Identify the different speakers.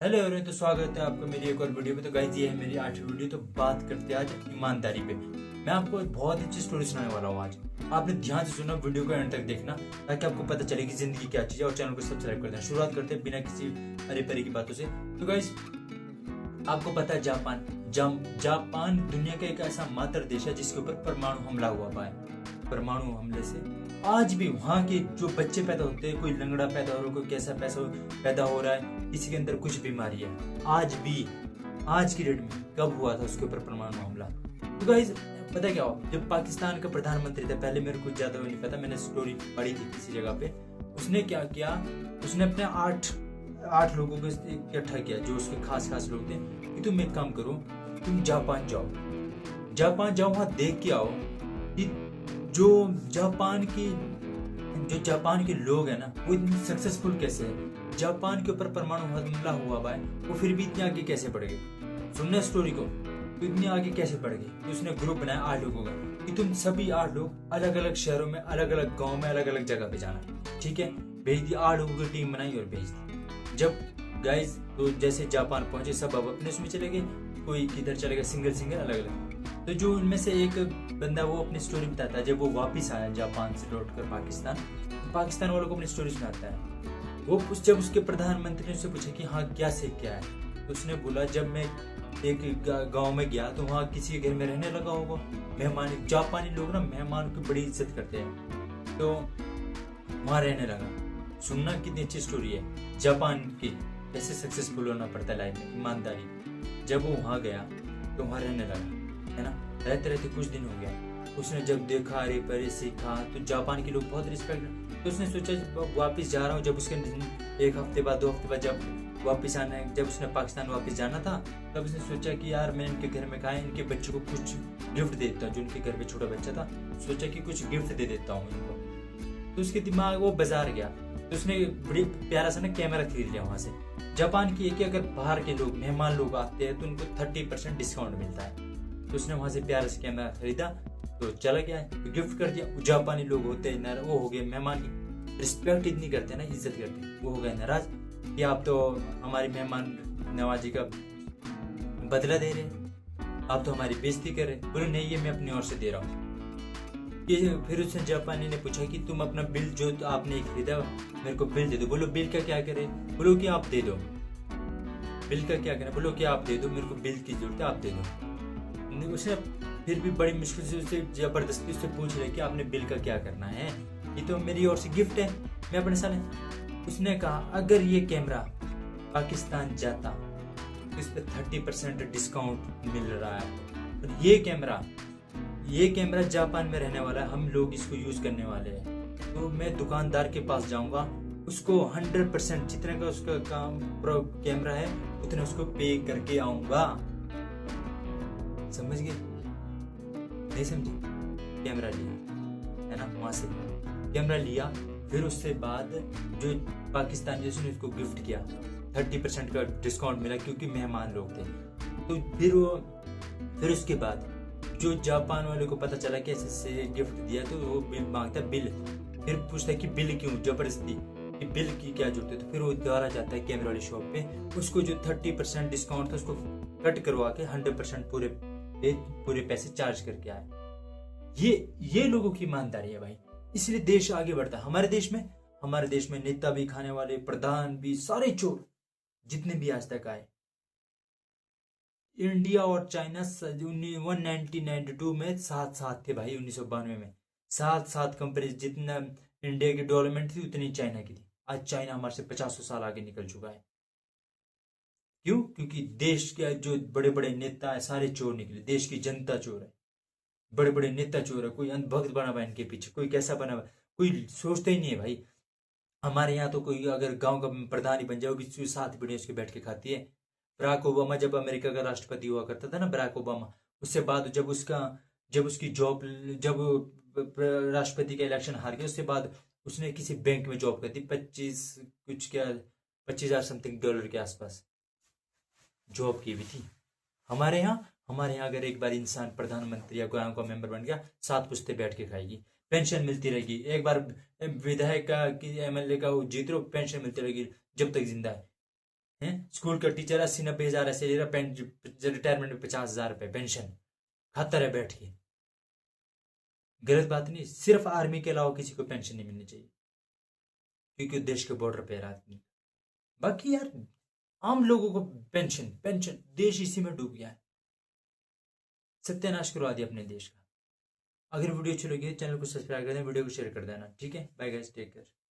Speaker 1: Hello everyone, तो स्वागत है आपका मेरी एक और वीडियो में। तो गाइस, ये है मेरी 8वीं वीडियो। तो बात करते हैं आज ईमानदारी पे। मैं आपको एक बहुत अच्छी स्टोरी सुनाने वाला हूँ आज। आपने ध्यान से सुना, वीडियो को एंड तक देखना ताकि आपको पता चले कि जिंदगी क्या चीज है। और चैनल को सब्सक्राइब कर देना। शुरुआत करते हैं बिना किसी अरे परे की बातों से। तो गाइस, आपको पता है जापान दुनिया का एक ऐसा मात्र देश है जिसके ऊपर परमाणु हमला हुआ पाए। परमाणु हमले से आज भी वहाँ के जो बच्चे पैदा होते हैं, कोई लंगड़ा पैदा हो रहा है, कोई कैसा पैदा हो रहा है, किसी के अंदर कुछ बीमारी है, आज भी आज की डेट में कब हुआ था उसके ऊपर परमाणु हमला। तो गाइस, पता क्या हुआ, जब पाकिस्तान का प्रधानमंत्री था, पहले मेरे को ज्यादा नहीं पता, मैंने स्टोरी पढ़ी थी किसी जगह पे। उसने क्या किया, उसने अपने आठ लोगों को इकट्ठा किया जो उसके खास लोग थे कि तुम एक काम करो, तुम जापान जाओ, वहां देख के आओ कि जो जापान के लोग हैं ना, वो इतने सक्सेसफुल कैसे है। जापान के ऊपर परमाणु हमला हुआ भाई, वो फिर भी इतने आगे कैसे बढ़ गए। सुनना स्टोरी को, तो इतने आगे कैसे बढ़ गए। तो उसने ग्रुप बनाया 8 लोगों का कि तुम सभी 8 लोग अलग अलग शहरों में, अलग अलग गाँव में, अलग अलग जगह पे जाना। ठीक है, भेज दी। 8 लोगों की टीम बनाई और भेज दी। जब गाइस, तो जैसे जापान पहुंचे, सब अब अपने उसमें चले गए, कोई किधर चले गए, सिंगल अलग अलग। तो जो उनमें से एक बंदा, वो अपनी स्टोरी बताता है। जब वो वापस आया जापान से लौट कर पाकिस्तान वालों को अपनी स्टोरी सुनाता है। जब उसके प्रधानमंत्री ने उससे पूछा कि हाँ क्या से क्या है, तो उसने बोला, जब मैं एक गांव में गया तो वहाँ किसी के घर में रहने लगा होगा। मेहमान, जापानी लोग ना मेहमान की बड़ी इज्जत करते हैं, तो वहाँ रहने लगा। सुनना कितनी अच्छी स्टोरी है जापान की, कैसे सक्सेसफुल होना पड़ता है लाइफ में, ईमानदारी। जब वो वहाँ गया तो वहाँ रहने लगा, है ना। रहते रहते कुछ दिन हो गया, उसने जब देखा, अरे परे सीखा, तो जापान के लोग बहुत रिस्पेक्ट। तो उसने सोचा वापस जा रहा हूँ। जब उसके 1 हफ्ते बाद 2 हफ्ते बाद जब वापस आना है, जब उसने पाकिस्तान वापस जाना था, तब उसने सोचा कि यार मैं इनके घर में कहा, इनके बच्चों को कुछ गिफ्ट दे देता हूँ। जो उनके घर में छोटा बच्चा था, सोचा कि कुछ गिफ्ट दे देता हूँ इनको। तो उसके दिमाग, वो बाजार गया, तो उसने बड़ी प्यारा सा ना कैमरा खरीद लिया वहां से। जापान की एक, अगर बाहर के लोग, मेहमान लोग आते हैं तो उनको 30% डिस्काउंट मिलता है। तो उसने वहां से प्यारा सा कैमरा खरीदा, तो चला गया, तो गिफ्ट कर दिया। जापानी लोग होते हैं, वो हो गए, मेहमान की रिस्पेक्ट इतनी करते हैं ना, इज्जत करते हैं, वो हो गए नाराज कि आप तो हमारी मेहमान नवाजी का बदला दे रहे हैं, आप तो हमारी बेइज्जती कर रहे हैं। बोले नहीं, ये मैं अपनी ओर से दे रहा हूँ। फिर उसने जापानी ने पूछा कि तुम अपना बिल जो आपने खरीदा, मेरे को बिल दे दो। बोलो बिल का क्या करे, बोलो कि आप दे दो। बिल का क्या करना, बोलो कि आप दे दो, मेरे को बिल की जरूरत है, आप दे दो। उसने फिर भी बड़ी मुश्किल से उससे जबरदस्ती उससे पूछ रहे कि आपने बिल का क्या करना है, ये तो मेरी ओर से गिफ्ट है, मैं अपने सामने। उसने कहा, अगर ये कैमरा पाकिस्तान जाता तो इस पे 30% डिस्काउंट मिल रहा है, और ये कैमरा जापान में रहने वाला है, हम लोग इसको यूज करने वाले हैं, तो मैं दुकानदार के पास जाऊंगा, उसको 100% जितने का उसका काम कैमरा है उतने उसको पे करके आऊंगा। समझ गए? नहीं समझे? कैमरा लिया, है ना, वहां से कैमरा लिया। फिर उससे बाद जो पाकिस्तान जैसे उसको गिफ्ट किया, 30% का डिस्काउंट मिला क्योंकि मेहमान लोग थे। तो फिर उसके बाद जो जापान वाले को पता चला कि ऐसे गिफ्ट दिया, तो वो बिल मांगता है, बिल। फिर पूछता है कि बिल क्यों, जबरदस्ती कि बिल की क्या जरूरत है। तो फिर वो दोबारा जाता है कैमरा वाली शॉप पे, उसको जो 30% डिस्काउंट था उसको कट करवा के 100% पूरे पैसे चार्ज करके आए। ये लोगों की ईमानदारी है भाई, इसलिए देश आगे बढ़ता है। हमारे देश में नेता भी, खाने वाले, प्रधान भी, सारे चोर जितने भी आज तक आए। इंडिया और चाइना 1992 में साथ थे भाई। 1992 में सात कंपनी, जितना इंडिया की डेवलपमेंट थी उतनी चाइना की थी। आज चाइना हमारे से 50 साल आगे निकल चुका है। क्यों? क्योंकि देश के जो बड़े बड़े नेता है सारे चोर निकले, देश की जनता चोर है, बड़े बड़े नेता चोर है। कोई अंधभक्त बना हुआ है इनके पीछे, कोई कैसा बना हुआ, कोई सोचता ही नहीं है भाई। हमारे यहाँ तो कोई अगर गांव का प्रधान ही बन जाए, वो भी 7 पीढ़ी उसके बैठ के खाती है। बराक ओबामा जब अमेरिका का राष्ट्रपति हुआ करता था ना, बराक ओबामा, उससे बाद जब उसकी जॉब, जब राष्ट्रपति का इलेक्शन हार गया, उससे बाद उसने किसी बैंक में जॉब कर दी। 25,000 समथिंग डॉलर के आसपास जॉब की भी थी। हमारे यहाँ अगर एक बार इंसान प्रधानमंत्री या गांव का मेंबर बन गया, 7 पुश्ते बैठ के खाएगी, पेंशन मिलती रहेगी। एक बार विधायक का कि एमएलए का वो जीत लो, पेंशन मिलती रहेगी जब तक जिंदा है। हैं। स्कूल का टीचर 80-90 हज़ार ऐसे ले रहा, रिटायरमेंट में 50,000 रुपये पेंशन खाता है बैठ के। गलत बात नहीं, सिर्फ आर्मी के अलावा किसी को पेंशन नहीं मिलनी चाहिए, क्योंकि देश के बॉर्डर पे है आदमी। बाकी यार आम लोगों को पेंशन पेंशन, देश इसी में डूब गया है, सत्यानाश करवा दिया अपने देश का। अगर वीडियो अच्छी लगी तो चैनल को सब्सक्राइब कर देना, वीडियो को शेयर कर देना। ठीक है, बाय गाइस, टेक केयर।